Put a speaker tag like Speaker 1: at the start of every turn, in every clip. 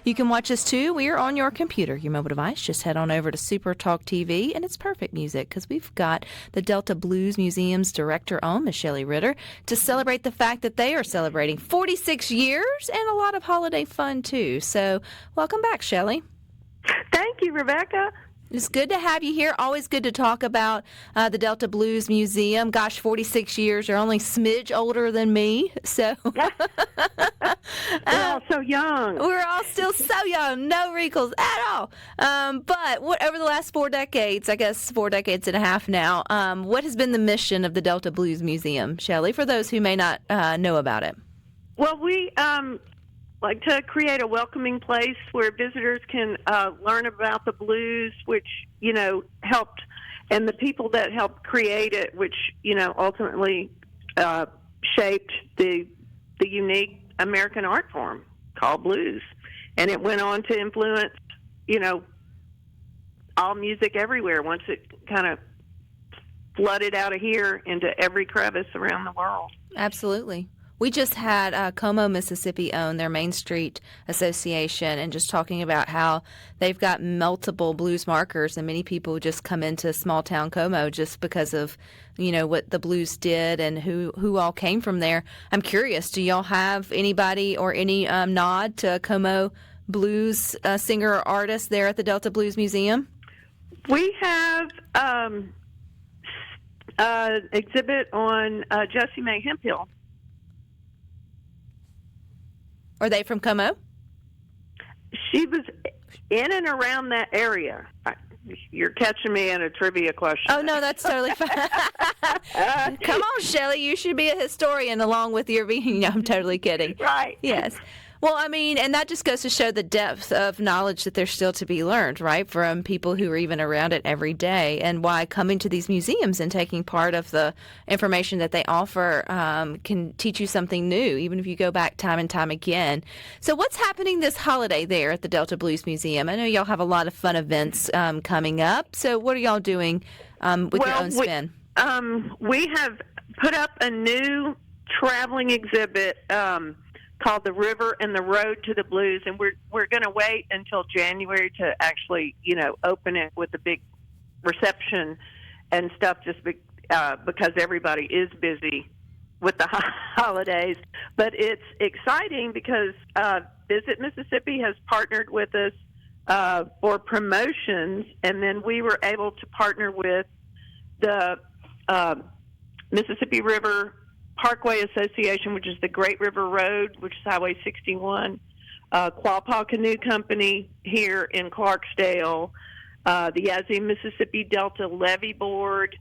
Speaker 1: You can watch us too. We are on your computer, your mobile device. Just head on over to SuperTalk TV, and it's perfect music because we've got the Delta Blues Museum's director on, Miss Shelley Ritter, to celebrate the fact that they are celebrating 46 years and a lot of holiday fun too. So welcome back, Shelley.
Speaker 2: Thank you, Rebecca.
Speaker 1: It's good to have you here. Always good to talk about the Delta Blues Museum. Gosh, 46 years. You're only a smidge older than me. So
Speaker 2: we're all so young.
Speaker 1: We're all still so young. No wrinkles at all. But over the last 4 decades, I guess 4 decades and a half now, what has been the mission of the Delta Blues Museum, Shelley, for those who may not know about it?
Speaker 2: Well, we like to create a welcoming place where visitors can learn about the blues, which, helped, and the people that helped create it, which, ultimately shaped the unique American art form called blues. And it went on to influence, all music everywhere once it kind of flooded out of here into every crevice around the world.
Speaker 1: Absolutely. We just had Como, Mississippi own their Main Street Association, and just talking about how they've got multiple blues markers, and many people just come into small town Como just because of, what the blues did and who all came from there. I'm curious, do y'all have anybody or any nod to Como blues singer or artist there at the Delta Blues Museum?
Speaker 2: We have exhibit on Jessie Mae Hemphill.
Speaker 1: Are they from Como?
Speaker 2: She was in and around that area. You're catching me in a trivia question.
Speaker 1: Oh, no, that's totally fine. Come on, Shelley. You should be a historian along with your being. No, I'm totally kidding.
Speaker 2: Right.
Speaker 1: Yes. Well, and that just goes to show the depth of knowledge that there's still to be learned, right, from people who are even around it every day, and why coming to these museums and taking part of the information that they offer can teach you something new, even if you go back time and time again. So what's happening this holiday there at the Delta Blues Museum? I know y'all have a lot of fun events coming up. So what are y'all doing with your own spin?
Speaker 2: We have put up a new traveling exhibit called The River and the Road to the Blues, and we're going to wait until January to actually, open it with a big reception and stuff, just because everybody is busy with the holidays. But it's exciting because Visit Mississippi has partnered with us for promotions, and then we were able to partner with the Mississippi River Parkway Association, which is the Great River Road, which is Highway 61, Quapaw Canoe Company here in Clarksdale, the Yazoo Mississippi Delta Levee Board,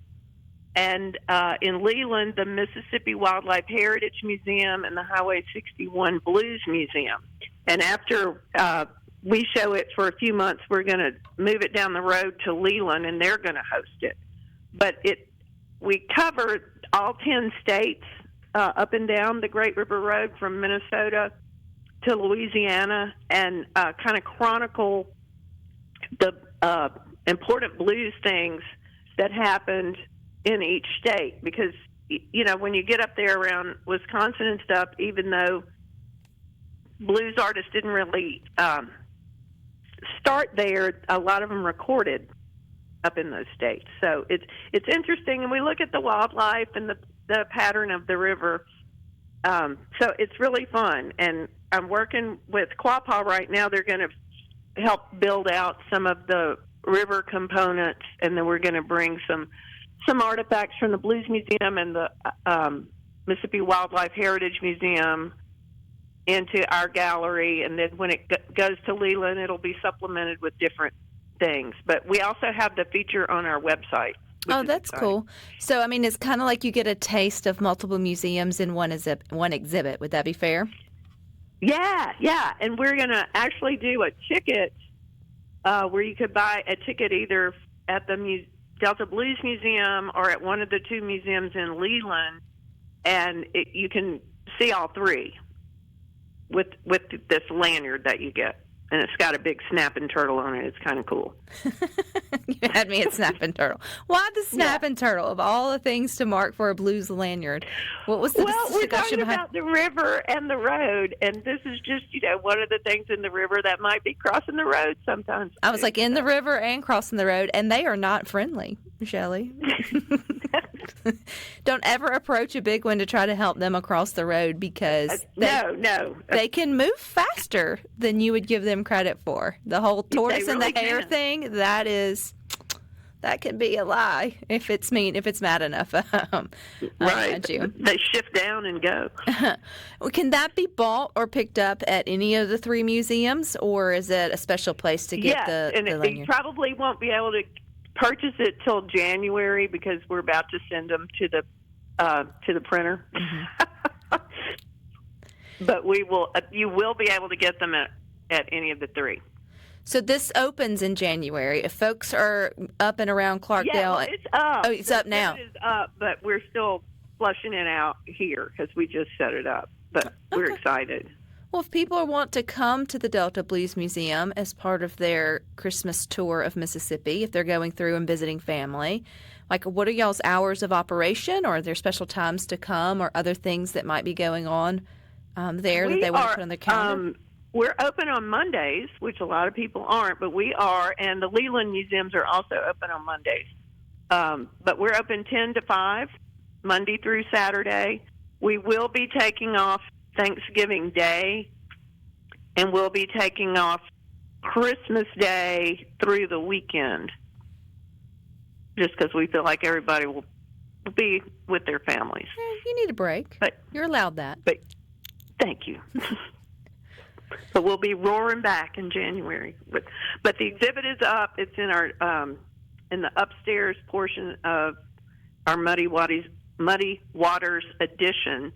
Speaker 2: and in Leland, the Mississippi Wildlife Heritage Museum and the Highway 61 Blues Museum. And after we show it for a few months, we're going to move it down the road to Leland, and they're going to host it. But we cover all 10 states up and down the Great River Road from Minnesota to Louisiana, and kind of chronicle the important blues things that happened in each state. Because, when you get up there around Wisconsin and stuff, even though blues artists didn't really start there, a lot of them recorded up in those states. So it's interesting, and we look at the wildlife and the pattern of the river. So it's really fun, and I'm working with Quapaw right now. They're going to help build out some of the river components, and then we're going to bring some artifacts from the Blues Museum and the Mississippi Wildlife Heritage Museum into our gallery, and then when it goes to Leland, it'll be supplemented with different things. But we also have the feature on our website.
Speaker 1: Oh, that's cool. So, it's kind of like you get a taste of multiple museums in one exhibit. Would that be fair?
Speaker 2: Yeah. And we're going to actually do a ticket where you could buy a ticket either at the Delta Blues Museum or at one of the 2 museums in Leland, and you can see all 3 with this lanyard that you get. and it's got a big snapping turtle on it. It's kind of cool.
Speaker 1: You had me at snapping turtle. Why the snapping turtle of all the things to mark for a blues lanyard? What was the
Speaker 2: We're
Speaker 1: discussion
Speaker 2: talking
Speaker 1: behind?
Speaker 2: about the river and the road, and this is just, one of the things in the river that might be crossing the road sometimes.
Speaker 1: I was like, in the river and crossing the road, and they are not friendly, Shelley. Don't ever approach a big one to try to help them across the road because they can move faster than you would give them credit for. The whole tortoise and the hare thing, that can be a lie if it's mad enough.
Speaker 2: Right. They shift down and go.
Speaker 1: Well, can that be bought or picked up at any of the 3 museums, or is it a special place to get the lanyard?
Speaker 2: You probably won't be able to purchase it till January because we're about to send them to the printer. Mm-hmm. But you will be able to get them at any of the 3.
Speaker 1: So this opens in January. If folks are up and around Clarkdale,
Speaker 2: it's up.
Speaker 1: Oh, it's up now.
Speaker 2: It is up, but we're still flushing it out here because we just set it up. But we're excited.
Speaker 1: Well, if people want to come to the Delta Blues Museum as part of their Christmas tour of Mississippi, if they're going through and visiting family, like what are y'all's hours of operation, or are there special times to come, or other things that might be going on there that they want to put on their calendar?
Speaker 2: We're open on Mondays, which a lot of people aren't, but we are, and the Leland Museums are also open on Mondays. But we're open 10 to 5, Monday through Saturday. We will be taking off Thanksgiving Day, and we'll be taking off Christmas Day through the weekend, just because we feel like everybody will be with their families.
Speaker 1: You need a break. But you're allowed that.
Speaker 2: But thank you. So we'll be roaring back in January. But the exhibit is up. It's in our in the upstairs portion of our Muddy Waters edition.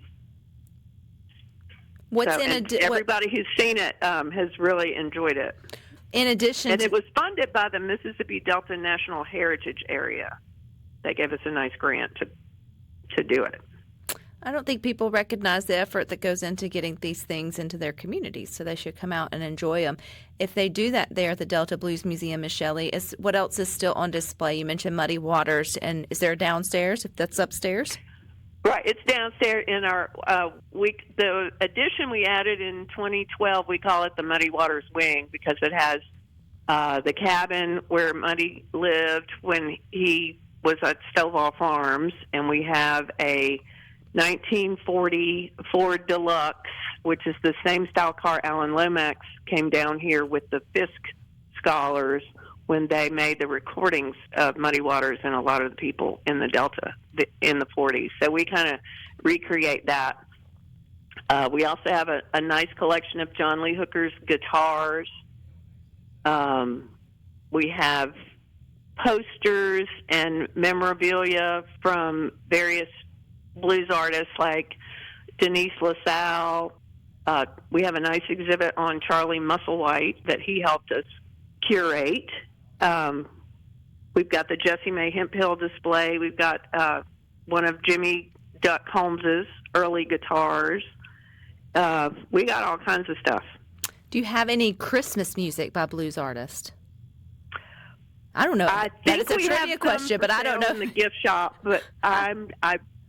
Speaker 2: Everybody who's seen it has really enjoyed it.
Speaker 1: In addition,
Speaker 2: and it was funded by the Mississippi Delta National Heritage Area. They gave us a nice grant to do it.
Speaker 1: I don't think people recognize the effort that goes into getting these things into their communities, so they should come out and enjoy them. If they do that there at the Delta Blues Museum, Ms. Shelley, what else is still on display? You mentioned Muddy Waters, and is there a downstairs if that's upstairs?
Speaker 2: Right, it's downstairs in our the addition we added in 2012. We call it the Muddy Waters Wing because it has the cabin where Muddy lived when he was at Stovall Farms, and we have a 1940 Ford Deluxe, which is the same style car Alan Lomax came down here with the Fisk Scholars when they made the recordings of Muddy Waters and a lot of the people in the Delta in the 40s. So we kind of recreate that. We also have a nice collection of John Lee Hooker's guitars. We have posters and memorabilia from various blues artists like Denise LaSalle. We have a nice exhibit on Charlie Musselwhite that he helped us curate. We've got the Jessie Mae Hemphill display. We've got one of Jimmy Duck Holmes's early guitars. We got all kinds of stuff.
Speaker 1: Do you have any Christmas music by blues artists? I don't know. That is a trivia question, but I don't know.
Speaker 2: In the gift shop, but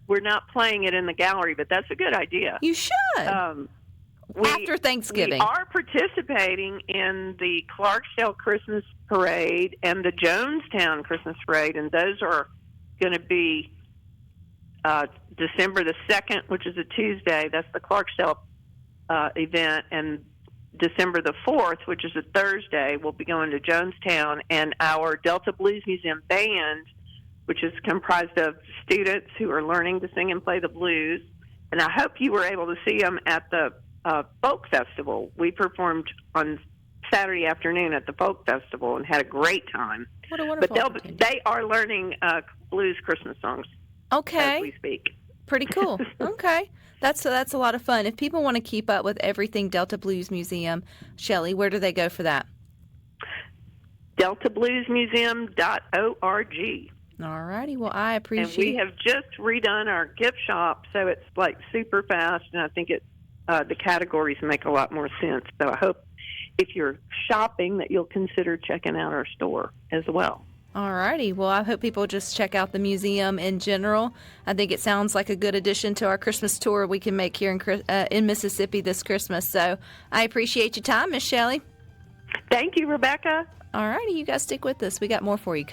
Speaker 2: we're not playing it in the gallery, but that's a good idea.
Speaker 1: You should. After Thanksgiving.
Speaker 2: We are participating in the Clarksdale Christmas Parade and the Jonestown Christmas Parade, and those are going to be December the 2nd, which is a Tuesday. That's the Clarksdale event, and December the 4th, which is a Thursday, we'll be going to Jonestown, and our Delta Blues Museum Band, which is comprised of students who are learning to sing and play the blues. And I hope you were able to see them at the Folk Festival. We performed on Saturday afternoon at the Folk Festival and had a great time.
Speaker 1: What a wonderful
Speaker 2: But they are learning blues Christmas songs as we speak.
Speaker 1: Pretty cool. Okay. That's a lot of fun. If people want to keep up with everything Delta Blues Museum, Shelley, where do they go for that?
Speaker 2: DeltaBluesMuseum.org.
Speaker 1: All righty. Well, I appreciate.
Speaker 2: And we have just redone our gift shop, so it's like super fast, and I think the categories make a lot more sense. So I hope if you're shopping, that you'll consider checking out our store as well.
Speaker 1: All righty. Well, I hope people just check out the museum in general. I think it sounds like a good addition to our Christmas tour we can make here in Mississippi this Christmas. So I appreciate your time, Miss Shelley.
Speaker 2: Thank you, Rebecca.
Speaker 1: All righty. You guys stick with us. We got more for you.